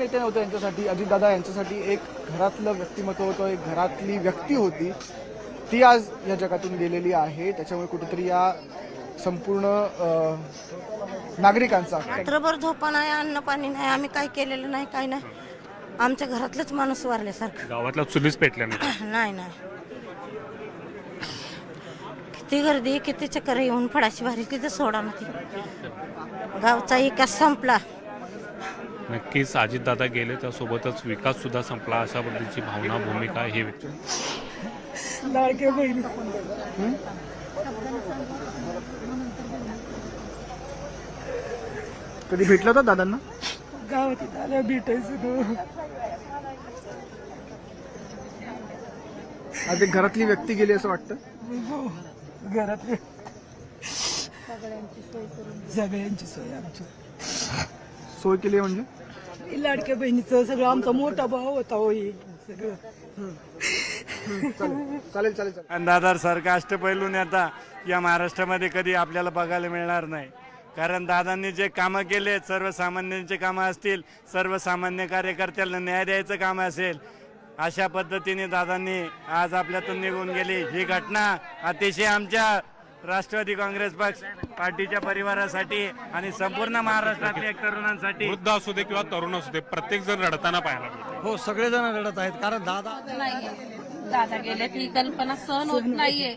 नेते नव्हते यांच्यासाठी. अजितदादा यांच्यासाठी एक घरातलं व्यक्तिमत्व होतं, एक घरातली व्यक्ती होती. ती आज या जगातून गेलेली आहे. त्याच्यामुळे कुठेतरी या संपूर्ण नागरिकांचा रात्रभर झोपा नाही, अन्न पाणी नाही, आम्ही काय केलेलं नाही, काय नाही. आमच्या घरातलंच माणूस वारल्यासारखं. गावातला चुलीच पेटल्या नाही. नाही नाही, किती गर्दी, किती चक्कर येऊन फडाशी भारी तिथे सोडा ना. ती गावचा विकास संपला. नक्कीच अजितदादा गेले त्यासोबतच विकास सुद्धा संपला अशा पद्धतीची भावना भूमिका हे व्यक्त. लाडक्या बहिणी कधी भेटला होता दादांना? गावात आल्या भेटायचं. आज एक घरातली व्यक्ती गेली असं वाटतं. घरात सगळ्यांची सोय आमची सोय केली म्हणजे लाडक्या बहिणीचं सगळं आमचा मोठा भाऊ होता होई सगळं. चालेल चालेल चालेल. दादासारखा अष्टपैलू नेता या महाराष्ट्रामध्ये कधी आपल्याला बघायला मिळणार नाही. कारण दादांनी जे कामं केले, सर्वसामान्यांचे कामं असतील, सर्वसामान्य कार्यकर्त्याला न्याय द्यायचं काम असेल, अशा पद्धतीने दादांनी आज आपल्यातून निघून गेली. ही घटना अतिशय आमच्या राष्ट्रवादी काँग्रेस पक्ष पार्टीच्या परिवारासाठी आणि संपूर्ण महाराष्ट्रातल्या तरुणांसाठी, वृद्ध असू दे किंवा तरुण असू दे, प्रत्येक जण रडताना पाहायला मिळतो. हो, सगळेजण रडत आहेत. कारण दादा दादा गेले ही कल्पना सहन होत नाहीये.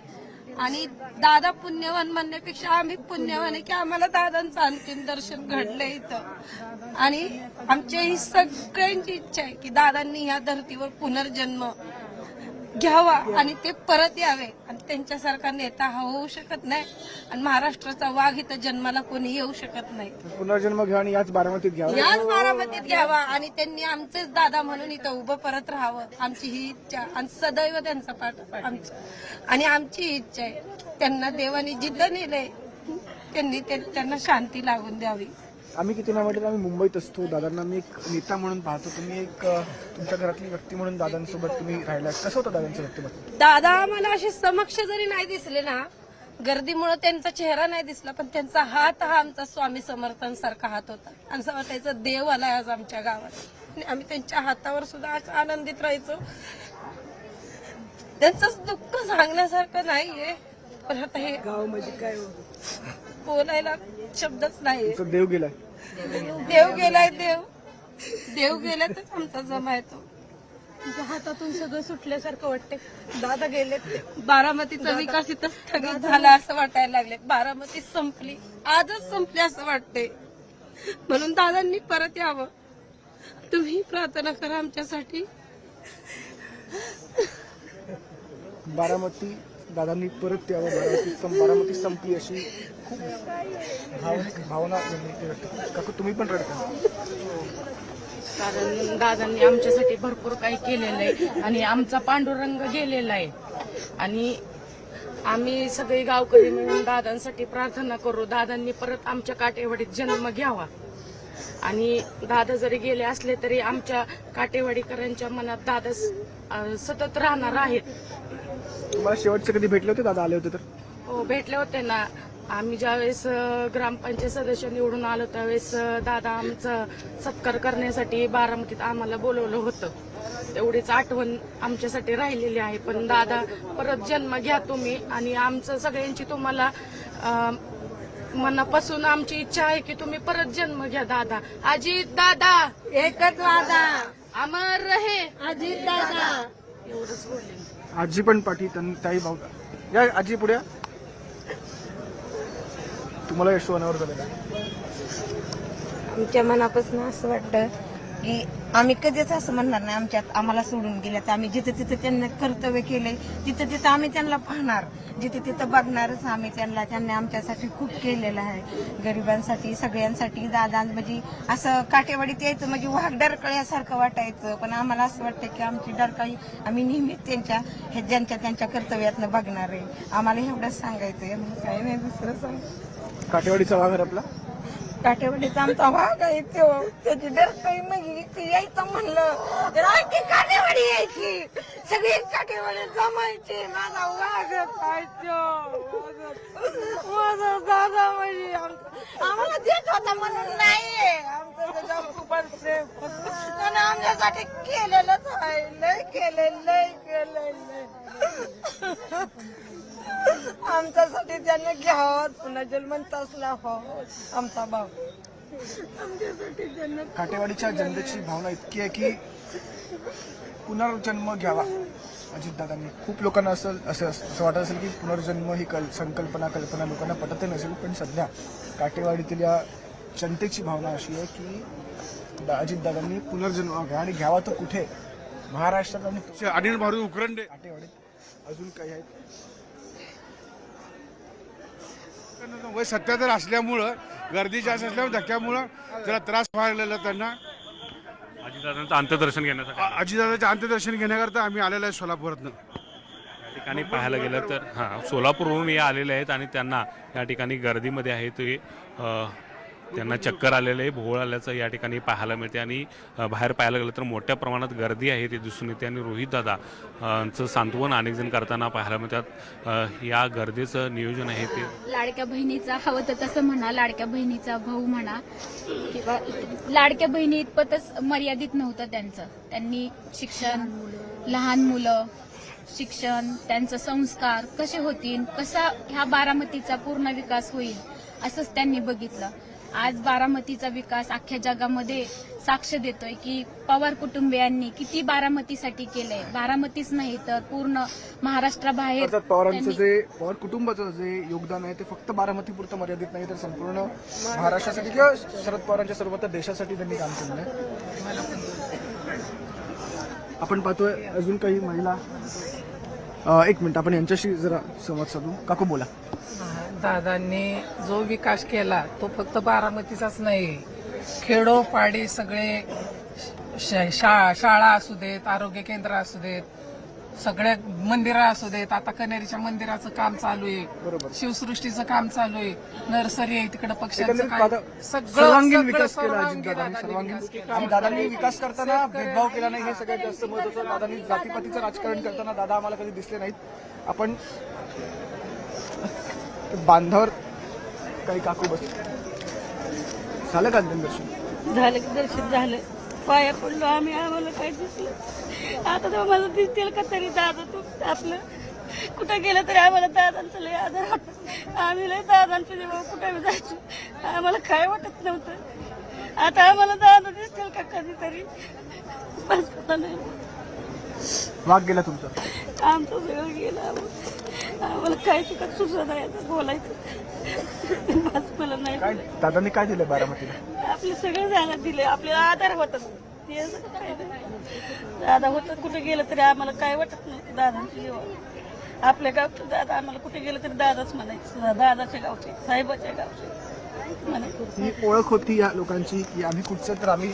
आणि दादा पुण्यवान म्हणण्यापेक्षा आम्ही पुण्यवान आहे की आम्हाला दादांचं अंतिम दर्शन घडलं इथं. आणि आमची ही सगळ्यांची इच्छा आहे की दादांनी ह्या धर्तीवर पुनर्जन्म घ्यावा आणि ते परत यावे. आणि त्यांच्यासारखा नेता हा होऊ शकत नाही आणि महाराष्ट्राचा वाघ इथं जन्माला कोणी येऊ शकत नाही. पुनर्जन्म घ्या आणि याच बारामतीत घ्यावा. याच बारामतीत घ्यावा आणि त्यांनी आमचेच दादा म्हणून इथं उभं परत राहावं, आमची ही इच्छा. आणि सदैव त्यांचा पाठ आमची आणि आमची इच्छा आहे. त्यांना देवाने जिथं नेलंय त्यांनी त्यांना शांती लागून द्यावी. आम्ही किती नाही म्हटलं, आम्ही मुंबईत असतो. दादांना मी एक नेता म्हणून पाहतो. तुम्ही एक तुमच्या घरातली व्यक्ती म्हणून दादांसोबत तुम्ही राहिला. कसं होतं दादांचं व्यक्तिमत्व? दादा आम्हाला असे समक्ष जरी नाही दिसले ना, गर्दीमुळे त्यांचा चेहरा नाही दिसला, पण त्यांचा हात हा आमचा स्वामी समर्थांसारखा हात होता. आणि असं वाटायचं देव आलाय आज आमच्या गावात. आणि आम्ही त्यांच्या हातावर सुद्धा आज आनंदित राहायचो. त्यांचं दुःख सांगण्यासारखं नाहीये, पण आता हे गाव म्हणजे काय बोलायला शब्दच नाही. तुमचा देव गेलाय. देव गेलाय, देव गेल्यातच आमचा जमा येतो. हातातून सगळं सुटल्यासारखं वाटते. दादा गेले. बारामतीचा विकास इथं स्थगित झाला असं वाटायला लागले. बारामती संपली, आजच संपली असं वाटते. म्हणून दादांनी परत यावं. तुम्ही प्रार्थना करा आमच्यासाठी. बारामती दादांनी परत यावं. बारामती संपली अशी खूप भावना व्यक्त. काकू तुम्ही पण रडता. कारण दादांनी आमच्यासाठी भरपूर काही केलेलं आहे आणि आमचा पांडुरंग गेलेला आहे. आणि आम्ही सगळे गावकरी मिळून दादांसाठी प्रार्थना करू. दादांनी परत आमच्या काटेवाडीत जन्म घ्यावा. आणि दादा जरी गेले असले तरी आमच्या काटेवाडीकरांच्या मनात दादा सतत राहणार आहेत. तुम्हाला शेवटचे कधी भेटले होते दादा आले होते तर? हो, भेटले होते ना. आम्ही ज्यावेळेस ग्रामपंचायत सदस्य निवडून आलो त्यावेळेस दादा आमचा सत्कार करण्यासाठी बारामतीत आम्हाला बोलवलं होतं. तेवढीच आठवण आमच्यासाठी राहिलेली आहे. पण दादा परत जन्म घ्या तुम्ही. आणि आमचं सगळ्यांची तुम्हाला मनापासून आमची इच्छा आहे की तुम्ही परत जन्म घ्या दादा. अजित दादा एकच वादा, अमर रहे अजित दादा. एवढंच बोलले. आजी पण पाठी ताई भाऊ या. आजी पुढे. तुम्हाला यशो अनावर झालेला. आमच्या मनापासून असं वाटतं की आम्ही कधीच असं म्हणणार नाही आमच्यात आम्हाला सोडून गेल्या. तर आम्ही जिथे तिथे त्यांनी कर्तव्य केले, तिथे तिथं आम्ही त्यांना पाहणार, जिथे तिथं बघणारच आम्ही त्यांना. त्यांनी आमच्यासाठी खूप केलेलं आहे, गरिबांसाठी, सगळ्यांसाठी. दादा म्हणजे असं काटेवाडीत यायचं म्हणजे वाघ डरकळ्यासारखं वाटायचं. पण आम्हाला असं वाटतं की आमची डरकाळी आम्ही नेहमीच त्यांच्या हे ज्यांच्या त्यांच्या कर्तव्यातनं बघणार आहे. आम्हाला एवढंच सांगायचंय, आम्हाला काही नाही दुसरं सांग. काटेवाडीचा वाघ आपला काटेवाडीचा आमचा भाग आहे तो. त्याची डरकाळी म्हणजे इथे यायचं म्हणलं तर आणखी काटेवाडी यायची, सगळी काटेवाडी जमायची. माझा वाघ माझा दादा म्हणजे आम्हाला देत होता म्हणून नाहीये. आमचं त्याच्यावर खूपच प्रेम. आमच्यासाठी केलेलंच आहे, लय केलेलं आमच्यासाठी त्याने घ्यावं, पुन्हा जन्मंत असला हो आमचा भाऊ. आमच्यासाठी त्यांना काटेवाडीच्या जनतेची भावना इतकी आहे की पुनर्जन्म घ्यावा अजितदादांनी. खूप लोकांना असं वाटत असेल की पुनर्जन्म ही कल्पना लोकांना पटत नसेल, पण सध्या काटेवाडीतील या जनतेची भावना अशी आहे की अजितदादांनी पुनर्जन्म घ्या आणि घ्यावा तर कुठे, महाराष्ट्रात आणि अनिल भाऊ उकरंडे काटेवाडीत अजून काही आहेत. वय 77 असल्यामुळं, गर्दी जास्त असल्यामुळे धक्क्यामुळं जरा त्रास व्हायला त्यांना. अजितदादांचं अंत्यदर्शन घेण्यासाठी अजितदादाचं अंत्यदर्शन घेण्याकरता आम्ही आलेलो आहे सोलापूरातनं. या ठिकाणी पाहायला गेलं तर सोलापूरवरून हे आलेले आहेत आणि त्यांना या ठिकाणी गर्दीमध्ये आहे ते त्यांना चक्कर आलेलं आहे, भोवळ आल्याचं या ठिकाणी पाहायला मिळते आणि बाहेर पाहायला गेलं तर मोठ्या प्रमाणात गर्दी आहे ते दिसून येते आणि रोहितदादांचं सांत्वन अनेक जण करताना पाहायला मिळतात. या गर्दीचं नियोजन आहे ते लाडक्या बहिणीचा हवं तर तसं म्हणा, लाडक्या बहिणीचा भाऊ म्हणा किंवा लाडक्या बहिणी इतपतच मर्यादित नव्हतं त्यांचं. त्यांनी शिक्षण, लहान मुलं, शिक्षण, त्यांचं संस्कार कसे होतील, कसा ह्या बारामतीचा पूर्ण विकास होईल असंच त्यांनी बघितलं. आज बारामतीचा विकास अख्ख्या जगामध्ये साक्ष देतोय की पवार कुटुंबियांनी किती बारामतीसाठी केलंय. बारामतीच नाही तर पूर्ण महाराष्ट्राबाहेर पवारांचं जे पवार कुटुंबाचं जे योगदान आहे ते फक्त बारामतीपुरतं मर्यादित नाही, तर संपूर्ण महाराष्ट्रासाठी किंवा शरद पवारांच्या सर्वत्र देशासाठी त्यांनी काम केलं आहे. आपण पाहतोय अजून काही महिला. एक मिनिट, आपण यांच्याशी जरा संवाद साधू. काकू बोला. दादांनी जो विकास केला तो फक्त बारामतीचाच नाही, खेडोपाडी सगळे शाळा असू देत, आरोग्य केंद्र असू देत, सगळ्या मंदिरं असू देत. आता कनेरीच्या मंदिराचं काम चालू आहे, शिवसृष्टीचं काम चालू आहे, नर्सरी आहे तिकडे, पक्ष्यांचं काम, सर्वांगीण विकास केला अजितदादांनी. सर्वांगीण आणि दादांनी विकास करताना भेदभाव केला नाही, हे सगळ्यात जास्त महत्वाचं. दादांनी जातीपातीचं राजकारण करताना दादा आम्हाला कधी दिसले नाहीत. आपण बांधावर काही काकू बस झालं का दर्शन? झालं की दर्शन झालं, पाया पडलो आम्ही, आम्हाला काय दिसलं. आता तर मला दिसतील का तरी दादा, तू आपलं कुठं गेलं तरी आम्हाला दादांचं लय आधार वाटत. आम्ही लय दादांचं जेव्हा कुठं जायचो आम्हाला काय वाटत नव्हतं. आता आम्हाला दादा दिसतील का कधीतरी, नाही. वाघ गेला तुमचा, आमचं सगळं गेलं. आम्हाला काय शिकत सुचत आहे बोलायचं. मला नाही काय दादांनी काय दिलं बारामतीला? आपले सगळे झालं दिले, आपल्याला आधार होतात. दादा होतात कुठे गेलं तरी आम्हाला काय वाटत नाही. दादांची जेव्हा आपल्या गावचं दादा, आम्हाला कुठे गेलं तरी दादाच म्हणायचं. दादाच्या गावचे, साहेबाच्या गावचे म्हणायचं. ही ओळख होती या लोकांची की आम्ही कुठचं तर आम्ही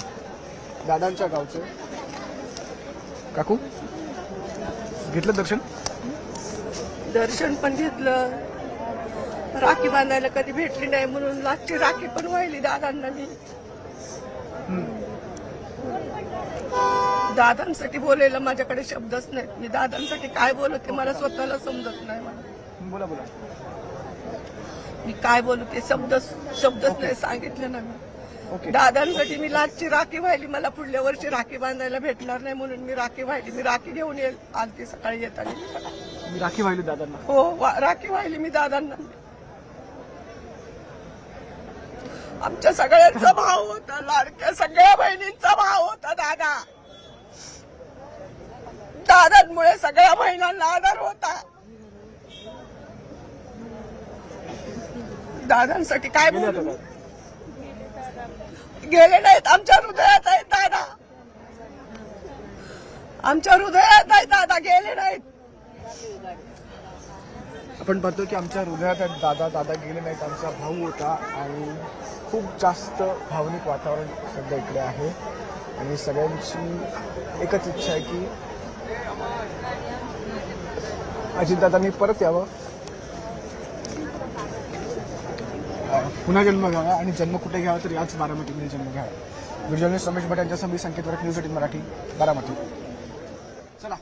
दादांच्या गावचं. काकू घेतलं दर्शन? दर्शन पण घेतलं, राखी बांधायला कधी भेटली नाही म्हणून लागची राखी पण वाहिली दादांना मी. दादांसाठी बोलायला माझ्याकडे शब्दच नाही. मी दादांसाठी काय बोलू ते मला स्वतःला समजत नाही. बोला बोला. मी काय बोलू ते शब्दच नाही सांगितलं ना मी. दादांसाठी मी लाचची राखी वाहिली. मला पुढल्या वर्षी राखी बांधायला भेटणार नाही म्हणून मी राखी वाहिली. मी राखी घेऊन आलती सकाळी येताना. मी राखी वाहिली दादांना? हो, राखी वाहिली मी दादांना. आमच्या सगळ्यांचा भाव होता, लाडक्या सगळ्या बहिणींचा भाव होता दादा. दादांमुळे सगळ्या महिलांना आधार होता. दादांसाठी काय बोलू? गेले नाहीत, आमच्या हृदयात आहेत दादा. आमच्या हृदयात आहेत दादा, गेले नाहीत. आपण पाहतो की आमच्या हृदयात आहेत दादा. दादा गेले नाहीत, आमचा भाऊ होता. आणि खूप जास्त भावनिक वातावरण सध्या इकडे आहे आणि सगळ्यांची एकच इच्छा आहे की अजितदादांनी परत यावं, पुन्हा जन्म घ्यावा आणि जन्म कुठे घ्यावा तर याच बारामतीमध्ये जन्म घ्यावा. व्हिडिओ जर्नलिस्ट रमेश भट यांच्यासह मी संकेत वरक, न्यूज 18 मराठी, बारामती. चला.